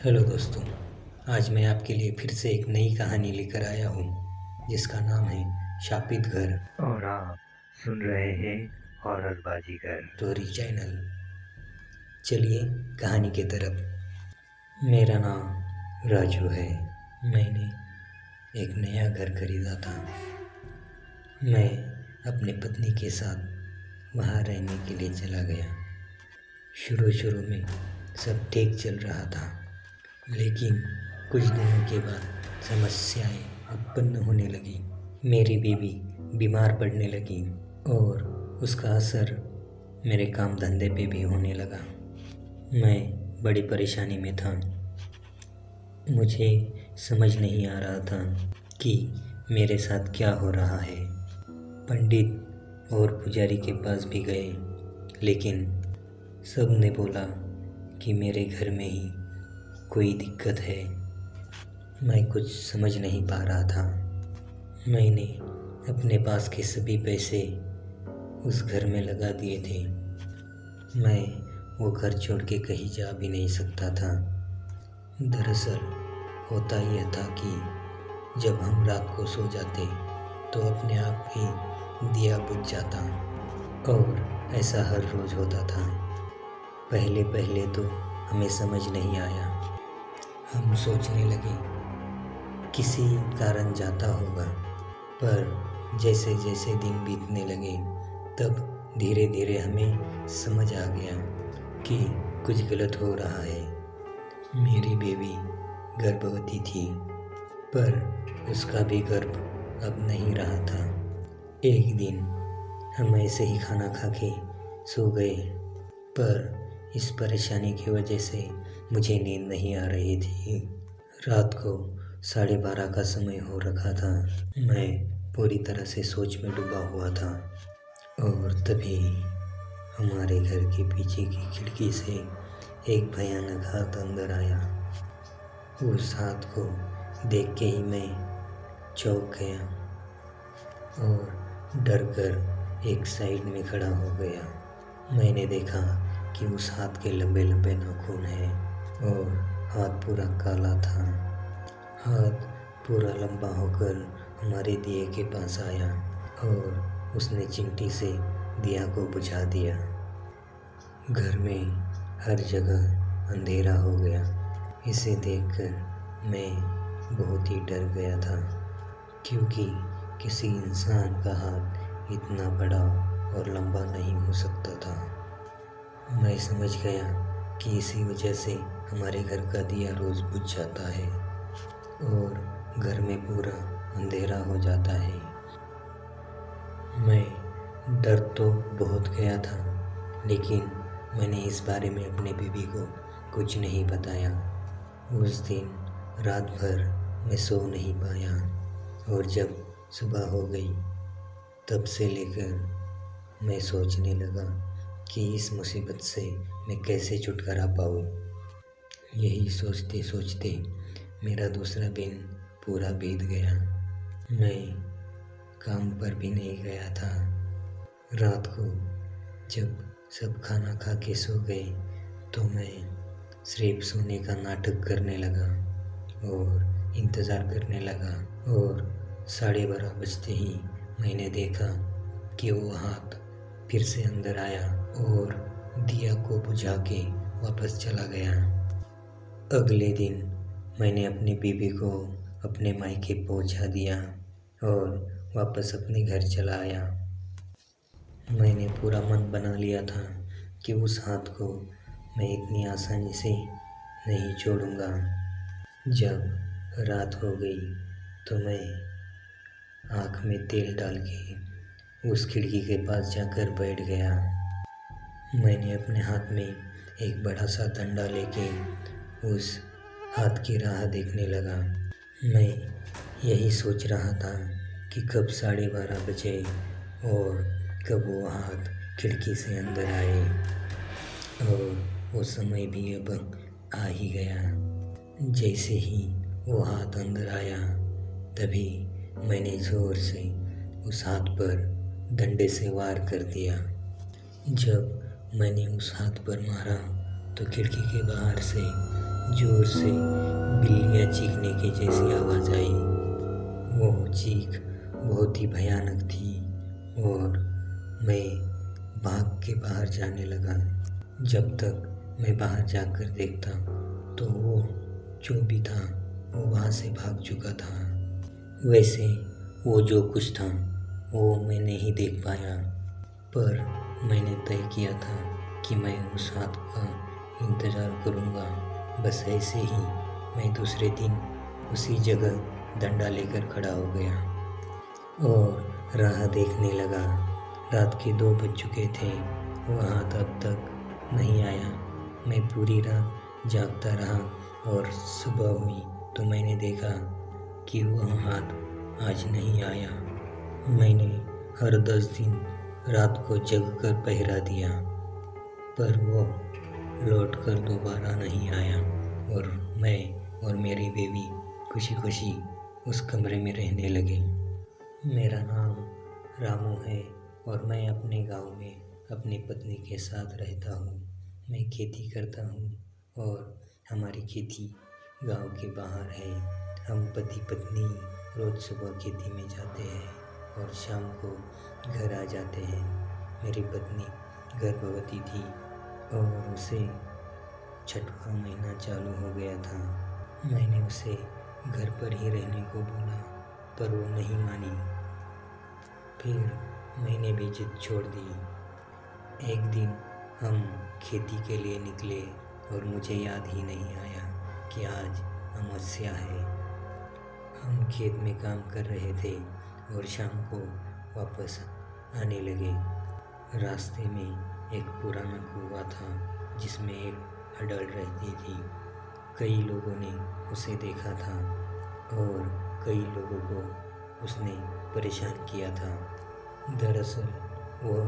Hello दोस्तों। आज मैं आपके लिए फिर से एक नई कहानी लेकर आया हूँ जिसका नाम है शापित घर। और आप सुन रहे हैं हॉरर बाजीगर। Story channel. चलिए कहानी की तरफ। मेरा नाम राजू है। मैंने एक नया घर खरीदा था। मैं अपनी पत्नी के साथ वहाँ रहने के लिए चला गया। शुरू में सब ठीक चल रहा था, लेकिन कुछ दिनों के बाद समस्याएं उत्पन्न होने लगी। मेरी बीवी बीमार पड़ने लगी और उसका असर मेरे काम धंधे पे भी होने लगा। मैं बड़ी परेशानी में था। मुझे समझ नहीं आ रहा था कि मेरे साथ क्या हो रहा है। पंडित और पुजारी के पास भी गए, लेकिन सब ने बोला कि मेरे घर में ही कोई दिक्कत है। मैं कुछ समझ नहीं पा रहा था। मैंने अपने पास के सभी पैसे उस घर में लगा दिए थे। मैं वो घर छोड़ के कहीं जा भी नहीं सकता था। दरअसल होता यह था कि जब हम रात को सो जाते तो अपने आप ही दिया बुझ जाता, और ऐसा हर रोज़ होता था। पहले तो हमें समझ नहीं आया। हम सोचने लगे किसी कारण जाता होगा, पर जैसे जैसे दिन बीतने लगे तब धीरे धीरे हमें समझ आ गया कि कुछ गलत हो रहा है। मेरी बेबी गर्भवती थी, पर उसका भी गर्भ अब नहीं रहा था। एक दिन हम ऐसे ही खाना खा के सो गए, पर इस परेशानी की वजह से मुझे नींद नहीं आ रही थी। रात को 12:30 का समय हो रखा था। मैं पूरी तरह से सोच में डूबा हुआ था, और तभी हमारे घर के पीछे की खिड़की से एक भयानक हाथ अंदर आया। उस हाथ को देख के ही मैं चौंक गया और डर कर एक साइड में खड़ा हो गया। मैंने देखा कि उस हाथ के लंबे लंबे नाखून हैं और हाथ पूरा काला था। हाथ पूरा लंबा होकर हमारे दिए के पास आया और उसने चिमटी से दिया को बुझा दिया। घर में हर जगह अंधेरा हो गया। इसे देखकर मैं बहुत ही डर गया था, क्योंकि किसी इंसान का हाथ इतना बड़ा और लंबा नहीं हो सकता था। मैं समझ गया कि इसी वजह से हमारे घर का दिया रोज़ बुझ जाता है और घर में पूरा अंधेरा हो जाता है। मैं डर तो बहुत गया था, लेकिन मैंने इस बारे में अपने बीवी को कुछ नहीं बताया। उस दिन रात भर मैं सो नहीं पाया, और जब सुबह हो गई तब से लेकर मैं सोचने लगा कि इस मुसीबत से मैं कैसे छुटकारा पाऊँ। यही सोचते सोचते मेरा दूसरा दिन पूरा बीत गया। मैं काम पर भी नहीं गया था। रात को जब सब खाना खा के सो गए तो मैं सिर्फ सोने का नाटक करने लगा और इंतज़ार करने लगा, और 12:30 बजते ही मैंने देखा कि वो हाथ फिर से अंदर आया और दिया को बुझा के वापस चला गया। अगले दिन मैंने अपनी बीवी को अपने मायके पहुंचा दिया और वापस अपने घर चला आया। मैंने पूरा मन बना लिया था कि उस हाथ को मैं इतनी आसानी से नहीं छोड़ूंगा। जब रात हो गई तो मैं आँख में तेल डाल के उस खिड़की के पास जाकर बैठ गया। मैंने अपने हाथ में एक बड़ा सा डंडा लेके उस हाथ की राह देखने लगा। मैं यही सोच रहा था कि कब 12:30 बजे और कब वो हाथ खिड़की से अंदर आए, और वो समय भी अब आ ही गया। जैसे ही वो हाथ अंदर आया तभी मैंने ज़ोर से उस हाथ पर डंडे से वार कर दिया। जब मैंने उस हाथ पर मारा तो खिड़की के बाहर से जोर से बिल्लियाँ चीखने की जैसी आवाज़ आई। वो चीख बहुत ही भयानक थी और मैं भाग के बाहर जाने लगा। जब तक मैं बाहर जाकर देखता तो वो जो भी था वो वहाँ से भाग चुका था। वैसे वो जो कुछ था वो मैं नहीं देख पाया, पर मैंने तय किया था कि मैं उस हाथ का इंतज़ार करूँगा। बस ऐसे ही मैं दूसरे दिन उसी जगह डंडा लेकर खड़ा हो गया और राह देखने लगा। रात के 2 बज चुके थे, वो हाथ अब तक नहीं आया। मैं पूरी रात जागता रहा और सुबह हुई तो मैंने देखा कि वह हाथ आज नहीं आया। मैंने हर 10 दिन रात को जगकर पहरा दिया, पर वो लौटकर दोबारा नहीं आया और मैं और मेरी बेबी खुशी खुशी उस कमरे में रहने लगे। मेरा नाम रामू है और मैं अपने गांव में अपनी पत्नी के साथ रहता हूँ। मैं खेती करता हूँ और हमारी खेती गांव के बाहर है। हम पति पत्नी रोज़ सुबह खेती में जाते हैं और शाम को घर आ जाते हैं। मेरी पत्नी गर्भवती थी और उसे 6वां महीना चालू हो गया था। मैंने उसे घर पर ही रहने को बोला, पर वो नहीं मानी। फिर मैंने भी जिद छोड़ दी। एक दिन हम खेती के लिए निकले और मुझे याद ही नहीं आया कि आज अमावस्या है। हम खेत में काम कर रहे थे और शाम को वापस आने लगे। रास्ते में एक पुराना कुआं था जिसमें एक अडल रहती थी। कई लोगों ने उसे देखा था और कई लोगों को उसने परेशान किया था। दरअसल वह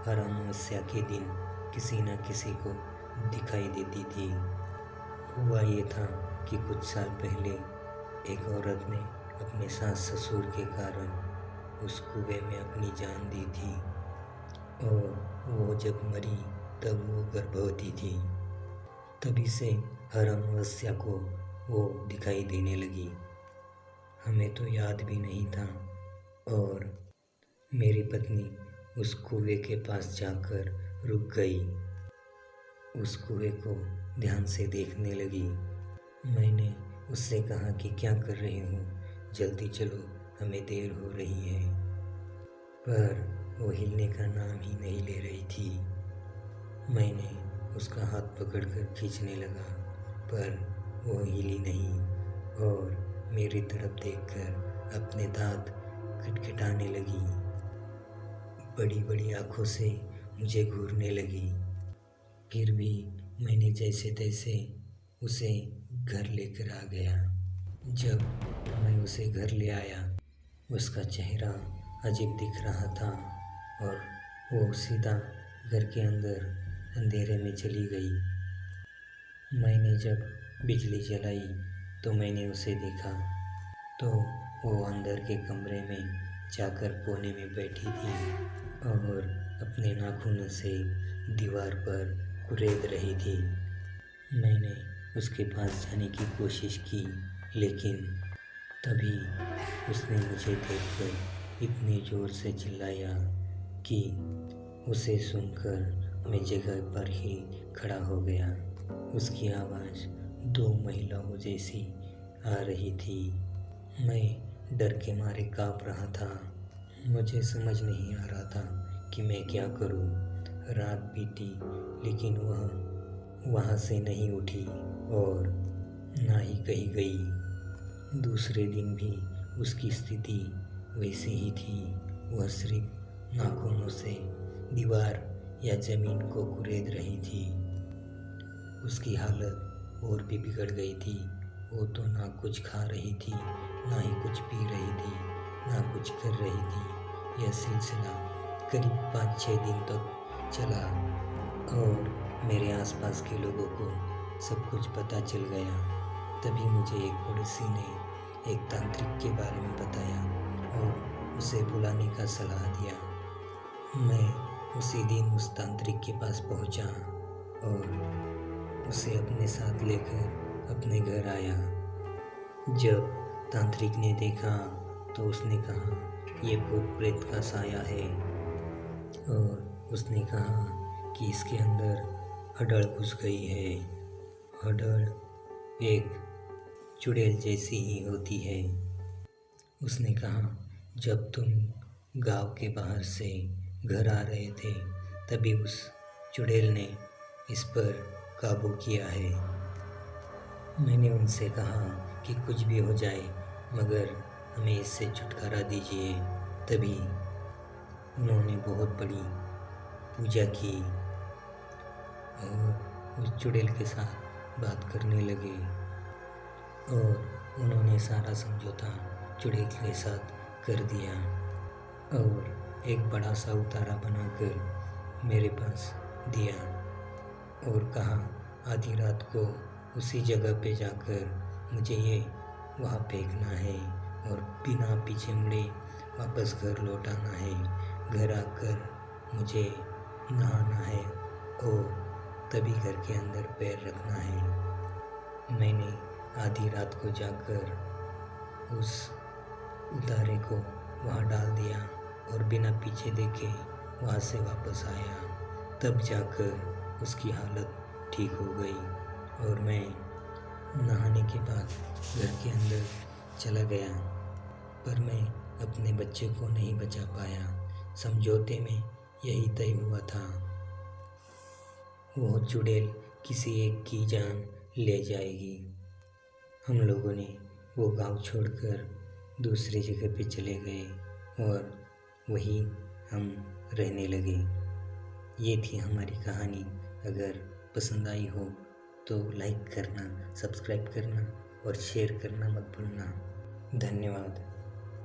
हर अमावस्या के दिन किसी न किसी को दिखाई देती थी। हुआ ये था कि कुछ साल पहले एक औरत ने अपने सास ससुर के कारण उस कुएं में अपनी जान दी थी और वो जब मरी तब वो गर्भवती थी। तभी से हर अमावस्या को वो दिखाई देने लगी। हमें तो याद भी नहीं था और मेरी पत्नी उस कुएं के पास जाकर रुक गई। उस कुएं को ध्यान से देखने लगी। मैंने उससे कहा कि क्या कर रही हो, जल्दी चलो, हमें देर हो रही है। पर वो हिलने का नाम ही नहीं ले रही थी। मैंने उसका हाथ पकड़कर खींचने लगा, पर वो हिली नहीं और मेरी तरफ देखकर अपने दांत खटखटाने लगी। बड़ी बड़ी आँखों से मुझे घूरने लगी। फिर भी मैंने जैसे तैसे उसे घर लेकर आ गया। जब मैं उसे घर ले आया, उसका चेहरा अजीब दिख रहा था और वो सीधा घर के अंदर अंधेरे में चली गई। मैंने जब बिजली जलाई तो मैंने उसे देखा तो वो अंदर के कमरे में जाकर कोने में बैठी थी और अपने नाखूनों से दीवार पर कुरेद रही थी। मैंने उसके पास जाने की कोशिश की, लेकिन तभी उसने मुझे देखकर इतनी ज़ोर से चिल्लाया कि उसे सुनकर मैं जगह पर ही खड़ा हो गया। उसकी आवाज़ 2 महिलाओं जैसी आ रही थी। मैं डर के मारे काँप रहा था। मुझे समझ नहीं आ रहा था कि मैं क्या करूं। रात बीती लेकिन वह वहाँ से नहीं उठी और ना ही कहीं गई। दूसरे दिन भी उसकी स्थिति वैसी ही थी। वह सिर्फ नाखूनों से दीवार या ज़मीन को कुरेद रही थी। उसकी हालत और भी बिगड़ गई थी। वो तो ना कुछ खा रही थी, ना ही कुछ पी रही थी, ना कुछ कर रही थी। यह सिलसिला करीब 5-6 दिन तक चला और मेरे आसपास के लोगों को सब कुछ पता चल गया। तभी मुझे एक पड़ोसी ने एक तांत्रिक के बारे में बताया और उसे बुलाने का सलाह दिया। मैं उसी दिन उस तांत्रिक के पास पहुंचा और उसे अपने साथ लेकर अपने घर आया। जब तांत्रिक ने देखा तो उसने कहा ये भूत प्रेत का साया है, और उसने कहा कि इसके अंदर हडड़ घुस गई है। हडड़ एक चुड़ैल जैसी ही होती है। उसने कहा जब तुम गांव के बाहर से घर आ रहे थे तभी उस चुड़ैल ने इस पर काबू किया है। मैंने उनसे कहा कि कुछ भी हो जाए मगर हमें इससे छुटकारा दीजिए। तभी उन्होंने बहुत बड़ी पूजा की और उस चुड़ैल के साथ बात करने लगे, और उन्होंने सारा समझौता चुड़ैल के साथ कर दिया और एक बड़ा सा उतारा बनाकर मेरे पास दिया और कहा आधी रात को उसी जगह पे जाकर मुझे ये वहाँ फेंकना है और बिना पीछे मुड़े वापस घर लौटाना है। घर आकर मुझे नहाना है और तभी घर के अंदर पैर रखना है। मैंने आधी रात को जाकर उस उतारे को वहाँ डाल दिया और बिना पीछे देखे वहाँ से वापस आया। तब जाकर उसकी हालत ठीक हो गई और मैं नहाने के बाद घर के अंदर चला गया, पर मैं अपने बच्चे को नहीं बचा पाया। समझौते में यही तय हुआ था, वो चुड़ैल किसी एक की जान ले जाएगी। हम लोगों ने वो गांव छोड़कर दूसरी जगह पे चले गए और वहीं हम रहने लगे। ये थी हमारी कहानी। अगर पसंद आई हो तो लाइक करना, सब्सक्राइब करना और शेयर करना मत भूलना। धन्यवाद।